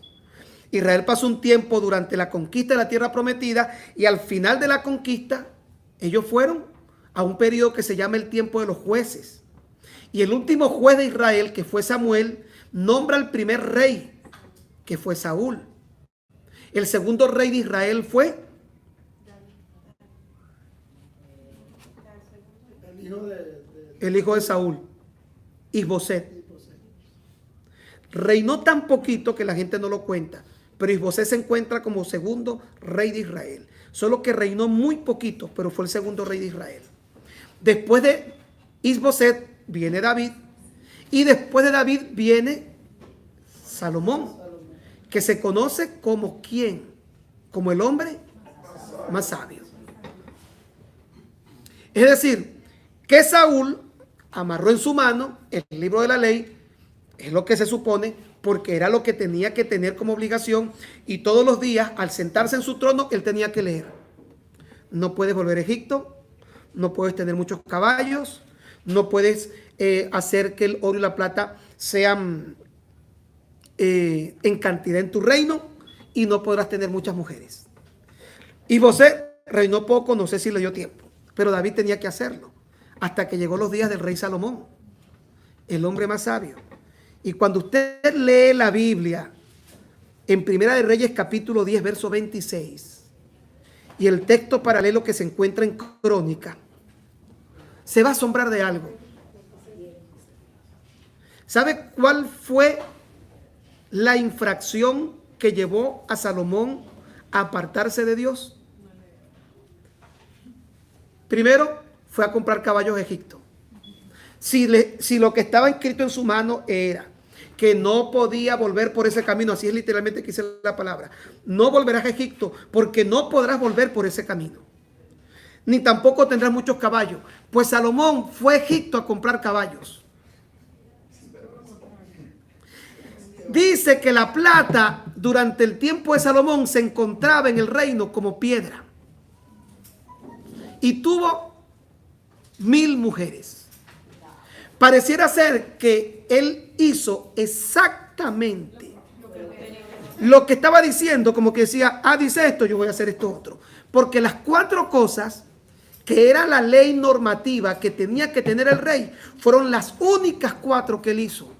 Israel pasó un tiempo durante la conquista de la tierra prometida y al final de la conquista ellos fueron a un periodo que se llama el tiempo de los jueces. Y el último juez de Israel, que fue Samuel, nombra al primer rey, que fue Saúl. El segundo rey de Israel fue el hijo de Saúl, Isboset. Reinó tan poquito que la gente no lo cuenta, pero Isboset se encuentra como segundo rey de Israel. Solo que reinó muy poquito, pero fue el segundo rey de Israel. Después de Isboset viene David, y después de David viene Salomón, que se conoce como ¿quién? Como el hombre más sabio. Es decir, que Saúl amarró en su mano el libro de la ley, es lo que se supone, porque era lo que tenía que tener como obligación, y todos los días al sentarse en su trono él tenía que leer: no puedes volver a Egipto, no puedes tener muchos caballos, no puedes hacer que el oro y la plata sean en cantidad en tu reino, y no podrás tener muchas mujeres. Isboset reinó poco, no sé si le dio tiempo, pero David tenía que hacerlo, hasta que llegó los días del rey Salomón, el hombre más sabio. Y cuando usted lee la Biblia en Primera de Reyes capítulo 10 verso 26 y el texto paralelo que se encuentra en Crónica, se va a asombrar de algo. ¿Sabe cuál fue la infracción que llevó a Salomón a apartarse de Dios? Primero, fue a comprar caballos a Egipto. Si lo que estaba escrito en su mano era que no podía volver por ese camino, así es literalmente que dice la palabra: no volverás a Egipto porque no podrás volver por ese camino, ni tampoco tendrás muchos caballos. Pues Salomón fue a Egipto a comprar caballos. Dice que la plata durante el tiempo de Salomón se encontraba en el reino como piedra, y tuvo 1000 mujeres. Pareciera ser que él hizo exactamente lo que estaba diciendo, como que decía: dice esto, yo voy a hacer esto otro. Porque las 4 cosas que era la ley normativa que tenía que tener el rey fueron las únicas 4 que él hizo.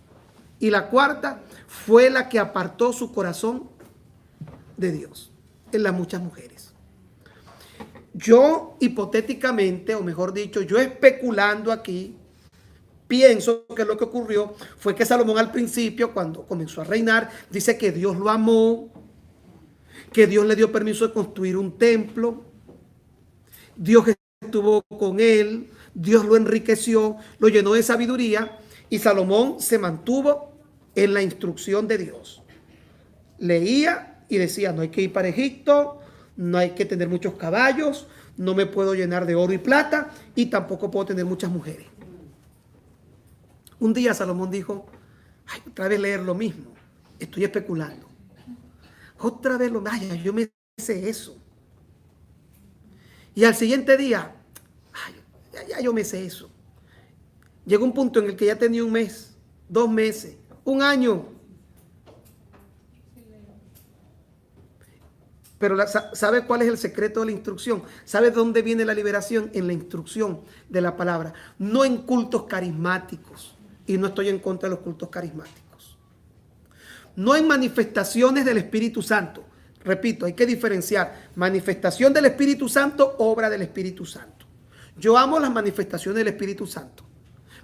Y la cuarta fue la que apartó su corazón de Dios en las muchas mujeres. Yo hipotéticamente, o mejor dicho, yo especulando aquí, pienso que lo que ocurrió fue que Salomón al principio, cuando comenzó a reinar, dice que Dios lo amó, que Dios le dio permiso de construir un templo, Dios estuvo con él, Dios lo enriqueció, lo llenó de sabiduría, y Salomón se mantuvo en la instrucción de Dios. Leía y decía: no hay que ir para Egipto, no hay que tener muchos caballos, no me puedo llenar de oro y plata y tampoco puedo tener muchas mujeres. Un día Salomón dijo, ay, otra vez leer lo mismo, estoy especulando. Otra vez lo mismo, ay, yo me sé eso. Y al siguiente día, ay, ya yo me sé eso. Llegó un punto en el que ya tenía un mes, 2 meses, 1 año. Pero ¿sabe cuál es el secreto de la instrucción? ¿Sabe dónde viene la liberación? En la instrucción de la palabra. No en cultos carismáticos. Y no estoy en contra de los cultos carismáticos. No en manifestaciones del Espíritu Santo. Repito, hay que diferenciar manifestación del Espíritu Santo, obra del Espíritu Santo. Yo amo las manifestaciones del Espíritu Santo.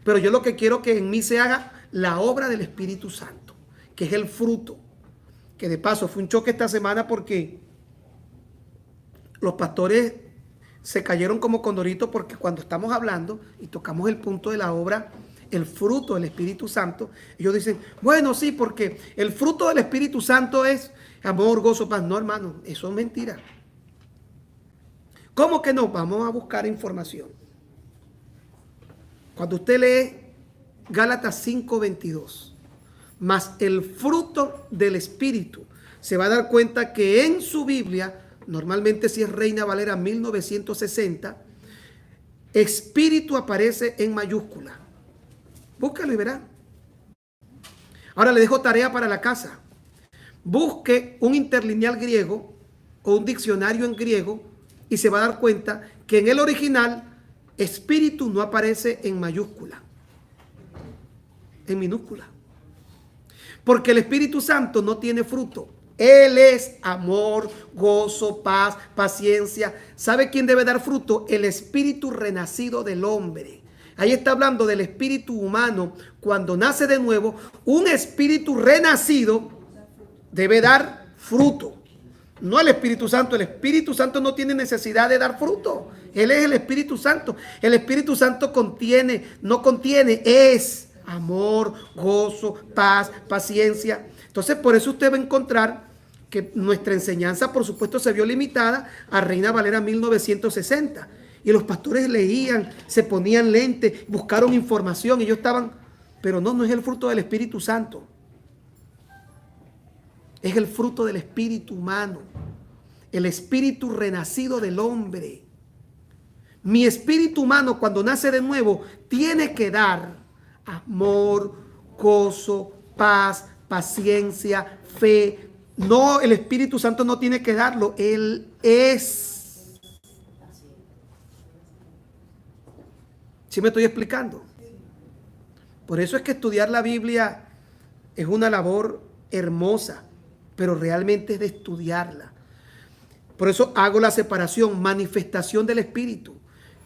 Pero yo lo que quiero que en mí se haga la obra del Espíritu Santo. Que es el fruto. Que de paso fue un choque esta semana porque los pastores se cayeron como condoritos porque cuando estamos hablando y tocamos el punto de la obra, el fruto del Espíritu Santo, ellos dicen, bueno, sí, porque el fruto del Espíritu Santo es amor, gozo, paz. No, hermano, eso es mentira. ¿Cómo que no? Vamos a buscar información. Cuando usted lee Gálatas 5:22, más el fruto del Espíritu, se va a dar cuenta que en su Biblia, normalmente si es Reina Valera 1960, Espíritu aparece en mayúscula. Búscalo y verá. Ahora le dejo tarea para la casa. Busque un interlineal griego o un diccionario en griego y se va a dar cuenta que en el original Espíritu no aparece en mayúscula, en minúscula. Porque el Espíritu Santo no tiene fruto. Él es amor, gozo, paz, paciencia. ¿Sabe quién debe dar fruto? El espíritu renacido del hombre. Ahí está hablando del espíritu humano. Cuando nace de nuevo, un espíritu renacido debe dar fruto. No el Espíritu Santo. El Espíritu Santo no tiene necesidad de dar fruto. Él es el Espíritu Santo. El Espíritu Santo no contiene, es amor, gozo, paz, paciencia. Entonces, por eso usted va a encontrar que nuestra enseñanza, por supuesto, se vio limitada a Reina Valera 1960. Y los pastores leían, se ponían lentes, buscaron información y ellos estaban, pero no es el fruto del Espíritu Santo. Es el fruto del espíritu humano, el espíritu renacido del hombre. Mi espíritu humano, cuando nace de nuevo, tiene que dar amor, gozo, paz, paciencia, fe. No, el Espíritu Santo no tiene que darlo, Él es. ¿Sí me estoy explicando? Por eso es que estudiar la Biblia es una labor hermosa, pero realmente es de estudiarla. Por eso hago la separación, manifestación del Espíritu.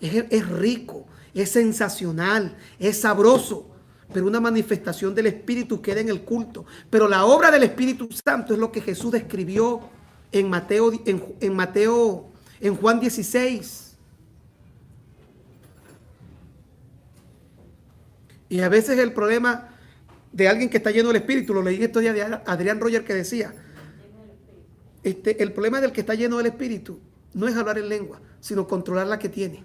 Es rico, es sensacional, es sabroso. Pero una manifestación del Espíritu queda en el culto. Pero la obra del Espíritu Santo es lo que Jesús describió en Juan 16. Y a veces el problema de alguien que está lleno del Espíritu, lo leí en estos días de Adrián Roger que decía, el problema del que está lleno del Espíritu no es hablar en lengua, sino controlar la que tiene.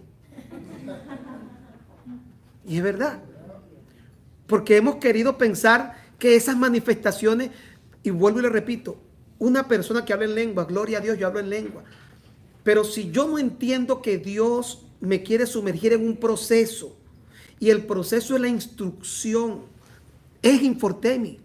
Y es verdad. Porque hemos querido pensar que esas manifestaciones, y vuelvo y le repito, una persona que habla en lengua, gloria a Dios, yo hablo en lengua. Pero si yo no entiendo que Dios me quiere sumergir en un proceso, y el proceso es la instrucción, es Infortemi.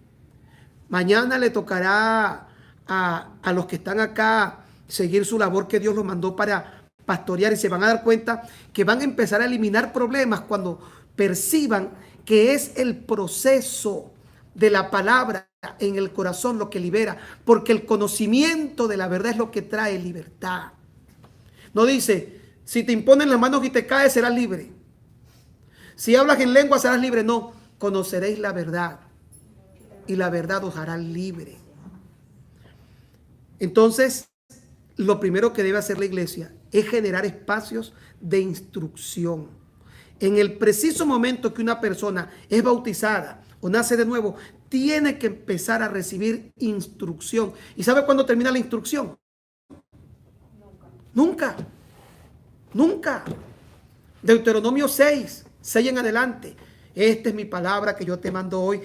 Mañana le tocará a los que están acá seguir su labor que Dios los mandó para pastorear, y se van a dar cuenta que van a empezar a eliminar problemas cuando perciban que es el proceso de la palabra en el corazón lo que libera, porque el conocimiento de la verdad es lo que trae libertad. No dice, si te imponen las manos y te caes, serás libre. Si hablas en lengua, serás libre. No, conoceréis la verdad y la verdad os hará libre. Entonces, lo primero que debe hacer la iglesia es generar espacios de instrucción. En el preciso momento que una persona es bautizada o nace de nuevo, tiene que empezar a recibir instrucción. ¿Y sabe cuándo termina la instrucción? Nunca. Nunca. Deuteronomio 6 en adelante. Esta es mi palabra que yo te mando hoy.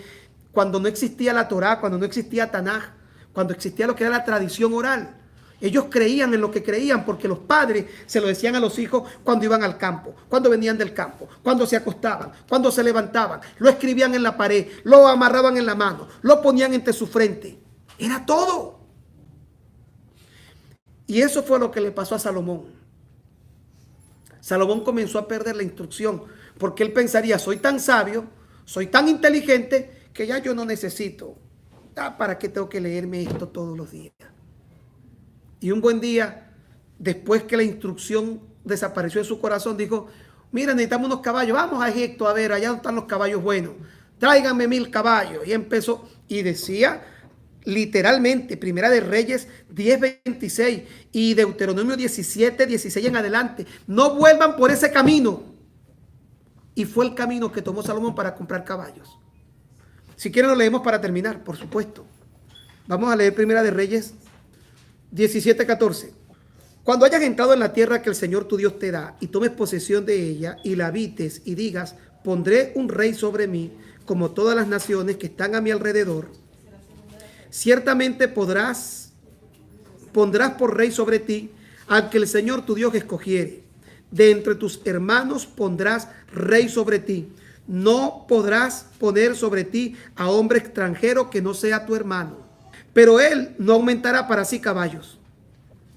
Cuando no existía la Torá, cuando no existía Tanaj, cuando existía lo que era la tradición oral. Ellos creían en lo que creían porque los padres se lo decían a los hijos cuando iban al campo, cuando venían del campo, cuando se acostaban, cuando se levantaban. Lo escribían en la pared, lo amarraban en la mano, lo ponían entre su frente. Era todo. Y eso fue lo que le pasó a Salomón. Salomón comenzó a perder la instrucción porque él pensaría, soy tan sabio, soy tan inteligente que ya yo no necesito. ¿Para qué tengo que leerme esto todos los días? Y un buen día, después que la instrucción desapareció de su corazón, dijo, mira, necesitamos unos caballos, vamos a Egipto a ver, allá están los caballos buenos, tráiganme 1000 caballos. Y empezó, y decía literalmente, Primera de Reyes 10:26 y Deuteronomio 17:16 en adelante, no vuelvan por ese camino. Y fue el camino que tomó Salomón para comprar caballos. Si quieren lo leemos para terminar, por supuesto. Vamos a leer Primera de Reyes 17:14. Cuando hayas entrado en la tierra que el Señor tu Dios te da y tomes posesión de ella y la habites y digas, pondré un rey sobre mí como todas las naciones que están a mi alrededor, ciertamente pondrás por rey sobre ti al que el Señor tu Dios escogiere. De entre tus hermanos pondrás rey sobre ti. No podrás poner sobre ti a hombre extranjero que no sea tu hermano. Pero él no aumentará para sí caballos.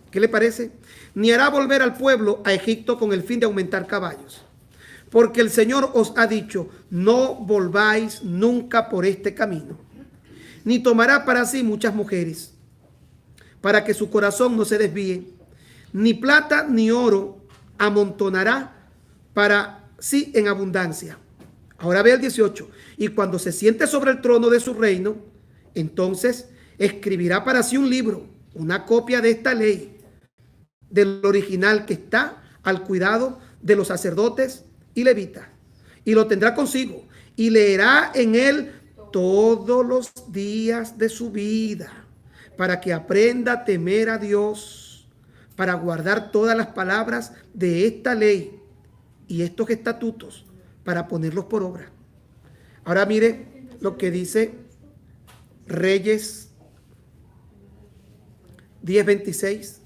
¿Qué le parece? Ni hará volver al pueblo a Egipto con el fin de aumentar caballos. Porque el Señor os ha dicho, no volváis nunca por este camino. Ni tomará para sí muchas mujeres, para que su corazón no se desvíe. Ni plata ni oro amontonará para sí en abundancia. Ahora ve el 18. Y cuando se siente sobre el trono de su reino, entonces escribirá para sí un libro, una copia de esta ley, del original que está al cuidado de los sacerdotes y levitas. Y lo tendrá consigo y leerá en él todos los días de su vida, para que aprenda a temer a Dios, para guardar todas las palabras de esta ley y estos estatutos, para ponerlos por obra. Ahora mire lo que dice Reyes 10:26.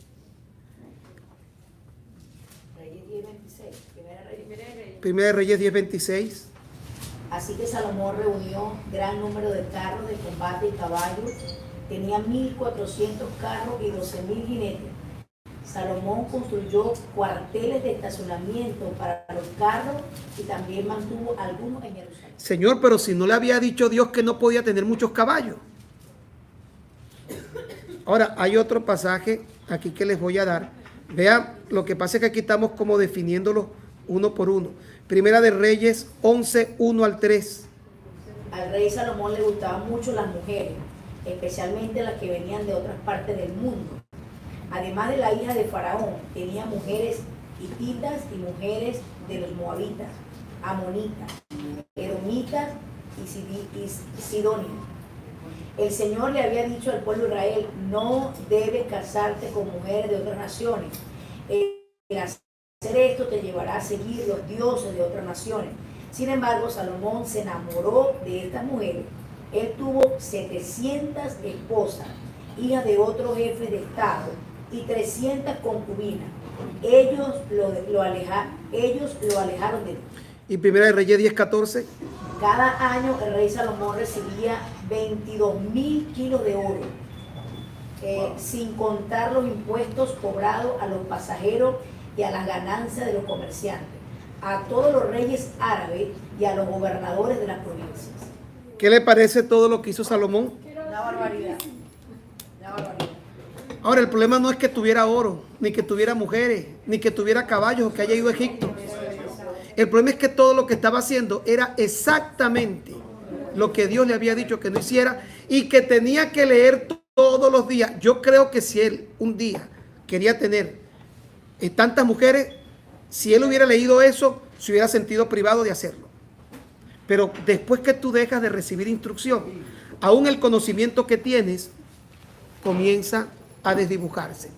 Reyes 10:26, Primera de Reyes 10:26. Así que Salomón reunió gran número de carros de combate y caballos. Tenía 1400 carros y 12.000 jinetes. Salomón construyó cuarteles de estacionamiento para los carros y también mantuvo algunos en Jerusalén. Señor, pero si no le había dicho Dios que no podía tener muchos caballos. Ahora, hay otro pasaje aquí que les voy a dar. Vean, lo que pasa es que aquí estamos como definiéndolos uno por uno. Primera de Reyes 11:1-3. Al rey Salomón le gustaban mucho las mujeres, especialmente las que venían de otras partes del mundo. Además de la hija de Faraón, tenía mujeres hititas y mujeres de los moabitas, amonitas, edomitas y sidonias. El Señor le había dicho al pueblo de Israel, no debes casarte con mujeres de otras naciones. El hacer esto te llevará a seguir los dioses de otras naciones. Sin embargo, Salomón se enamoró de estas mujeres. Él tuvo 700 esposas, hijas de otros jefes de estado, y 300 concubinas. Ellos lo alejaron de él. Y Primera de Reyes 10:14. Cada año el rey Salomón recibía 22.000 kilos de oro, sin contar los impuestos cobrados a los pasajeros y a las ganancias de los comerciantes, a todos los reyes árabes y a los gobernadores de las provincias. ¿Qué le parece todo lo que hizo Salomón? Una barbaridad. Una barbaridad. Ahora, el problema no es que tuviera oro, ni que tuviera mujeres, ni que tuviera caballos o que haya ido a Egipto. El problema es que todo lo que estaba haciendo era exactamente lo que Dios le había dicho que no hiciera y que tenía que leer todos los días. Yo creo que si él un día quería tener tantas mujeres, si él hubiera leído eso, se hubiera sentido privado de hacerlo. Pero después que tú dejas de recibir instrucción, aún el conocimiento que tienes comienza a desdibujarse.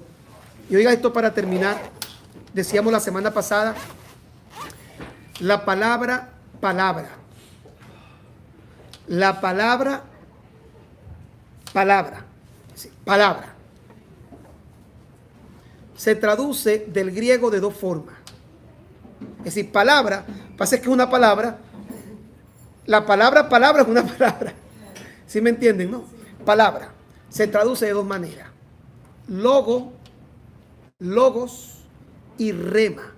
Y oiga esto para terminar. decíamos la semana pasada, la palabra palabra. La palabra palabra. Sí, palabra. Se traduce del griego de dos formas. Es decir, palabra, pasa que es una palabra. La palabra palabra es una palabra. ¿Sí me entienden, no? Palabra. Se traduce de dos maneras. Logo, logos y rema.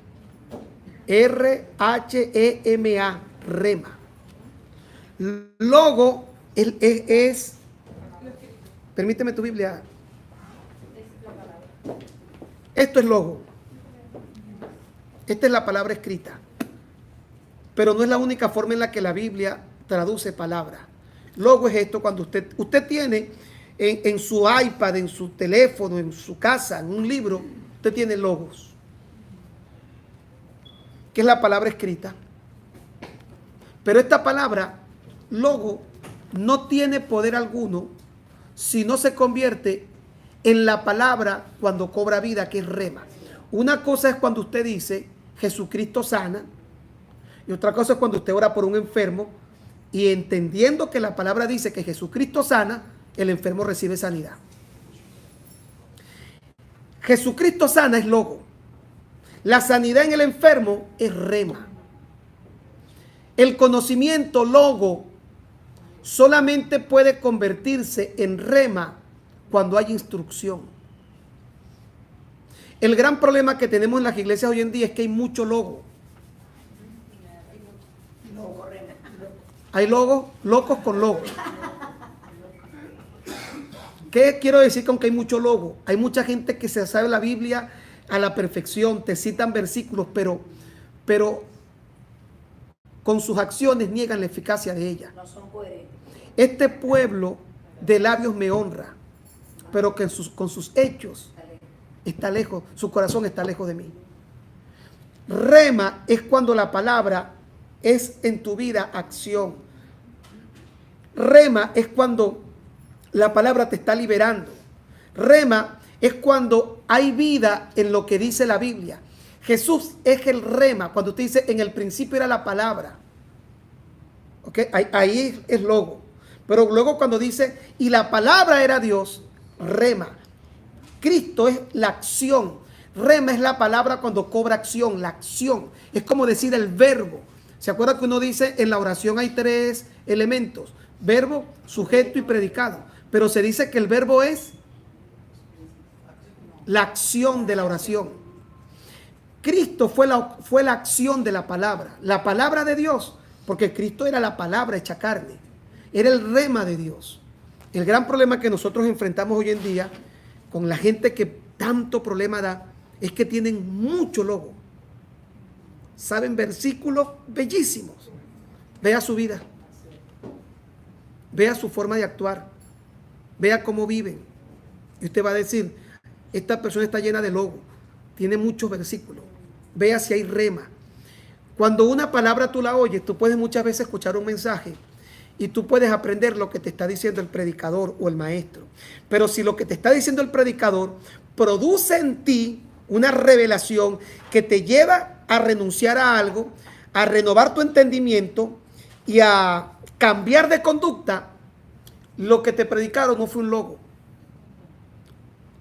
R-H-E-M-A, rema. Logo es permíteme tu Biblia. Esto es logo. Esta es la palabra escrita. Pero no es la única forma en la que la Biblia traduce palabras. Logo es esto cuando usted tiene en su iPad, en su teléfono, en su casa, en un libro, usted tiene logos. Que es la palabra escrita. Pero esta palabra, logo, no tiene poder alguno si no se convierte en la palabra cuando cobra vida, que es rema. Una cosa es cuando usted dice, Jesucristo sana, y otra cosa es cuando usted ora por un enfermo, y entendiendo que la palabra dice que Jesucristo sana, el enfermo recibe sanidad. Jesucristo sana es logo. La sanidad en el enfermo es rema. El conocimiento logo solamente puede convertirse en rema cuando hay instrucción. El gran problema que tenemos en las iglesias hoy en día es que hay mucho logo. Hay logos, locos con logo. ¿Qué quiero decir con que hay mucho logo? Hay mucha gente que se sabe la Biblia a la perfección, te citan versículos, pero con sus acciones niegan la eficacia de ella. No son coherentes. Este pueblo de labios me honra, pero que con sus hechos está lejos, su corazón está lejos de mí. Rema es cuando la palabra es en tu vida acción. Rema es cuando la palabra te está liberando. Rema es cuando hay vida en lo que dice la Biblia. Jesús es el rema. Cuando usted dice, en el principio era la palabra. ¿Ok? Ahí es logo. Pero luego cuando dice, y la palabra era Dios, rema. Cristo es la acción. Rema es la palabra cuando cobra acción, la acción. Es como decir el verbo. ¿Se acuerda que uno dice, en la oración hay tres elementos? Verbo, sujeto y predicado. Pero se dice que el verbo es la acción de la oración. Cristo fue la acción de la palabra. La palabra de Dios, porque Cristo era la palabra hecha carne. Era el rema de Dios. El gran problema que nosotros enfrentamos hoy en día con la gente que tanto problema da es que tienen mucho logo. Saben versículos bellísimos. Vea su vida. Vea su forma de actuar. Vea cómo viven. Y usted va a decir, esta persona está llena de logo. Tiene muchos versículos. Vea si hay rema. Cuando una palabra tú la oyes, tú puedes muchas veces escuchar un mensaje y tú puedes aprender lo que te está diciendo el predicador o el maestro. Pero si lo que te está diciendo el predicador produce en ti una revelación que te lleva a renunciar a algo, a renovar tu entendimiento y a cambiar de conducta, lo que te predicaron no fue un logo.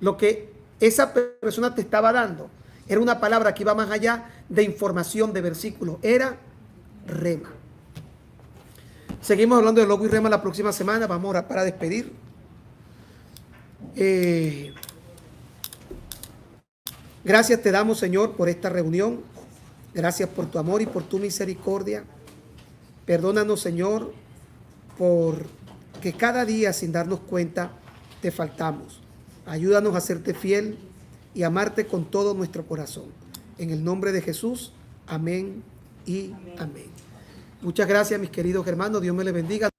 Lo que esa persona te estaba dando era una palabra que iba más allá de información de versículos. Era rema. Seguimos hablando de logo y rema la próxima semana. Vamos a orar para despedir. Gracias te damos, Señor, por esta reunión. Gracias por tu amor y por tu misericordia. Perdónanos, Señor, por que cada día sin darnos cuenta te faltamos. Ayúdanos a serte fiel y amarte con todo nuestro corazón. En el nombre de Jesús, amén y amén. Muchas gracias, mis queridos hermanos. Dios me les bendiga.